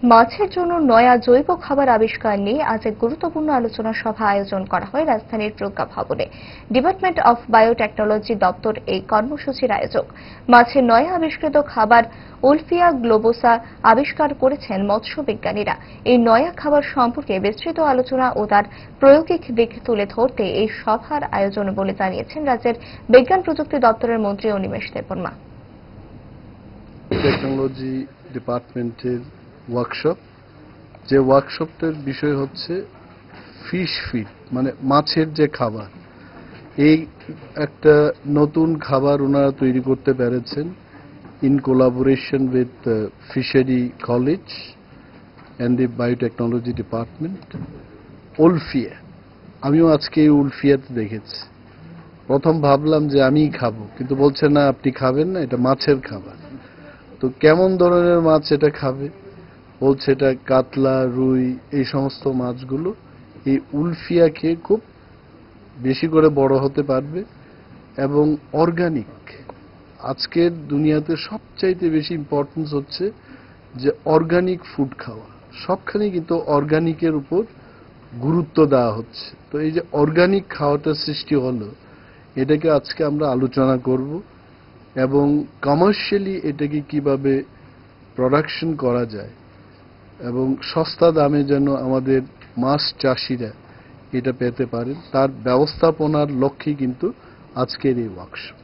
মাছের জন্য নয়া জৈব খাবার আবিষ্কার নিয়ে আজ এক গুরুত্বপূর্ণ আলোচনা সভা আয়োজন করা হয় রাজধানীর প্রজ্ঞা ভবনে। ডিপার্টমেন্ট অফ বায়োটেকনোলজি দপ্তর এই কর্মসূচির আয়োজক। মাছের নয়া আবিষ্কৃত খাবার উলফিয়া গ্লোবোসা আবিষ্কার করেছেন মৎস্য বিজ্ঞানীরা। এই নয়া খাবার সম্পর্কে বিস্তৃত আলোচনা ও তার প্রায়োগিক দিক তুলে ধরতে এই সভার আয়োজন বলে জানিয়েছেন রাজ্যের বিজ্ঞান প্রযুক্তি দপ্তরের মন্ত্রী অনিমেষ দেববর্মা। টেকনোলজি ডিপার্টমেন্টের ওয়ার্কশপ, যে ওয়ার্কশপটার বিষয় হচ্ছে ফিশ ফিড, মানে মাছের যে খাবার। এই একটা নতুন খাবার ওনারা তৈরি করতে পেরেছেন in collaboration with fishery college and the biotechnology department. Wolffia, আমিও আজকে এই উলফিয়াতে দেখেছি। প্রথম ভাবলাম যে আমিই খাবো, কিন্তু বলছে না আপনি খাবেন না, এটা মাছের খাবার। তো কেমন ধরনের মাছ এটা খাবে? বলছে এটা কাতলা, রুই, এই সমস্ত মাছগুলো এই উলফিয়া খেয়ে খুব বেশি করে বড় হতে পারবে এবং অর্গানিক। আজকের দুনিয়াতে সবচাইতে বেশি ইম্পর্টেন্স হচ্ছে যে অর্গানিক ফুড খাওয়া। সবখানে কিন্তু অর্গানিকের উপর গুরুত্ব দেওয়া হচ্ছে। তো এই যে অর্গানিক খাওয়াটা সৃষ্টি হলো, এটাকে আজকে আমরা আলোচনা করব এবং কমার্শিয়ালি এটাকে কিভাবে প্রোডাকশন করা যায় এবং সস্তা দামে যেন আমাদের মাছ চাষিরা এটা পেতে পারেন, তার ব্যবস্থাপনার লক্ষ্যে কিন্তু আজকের এই ওয়ার্কশপ।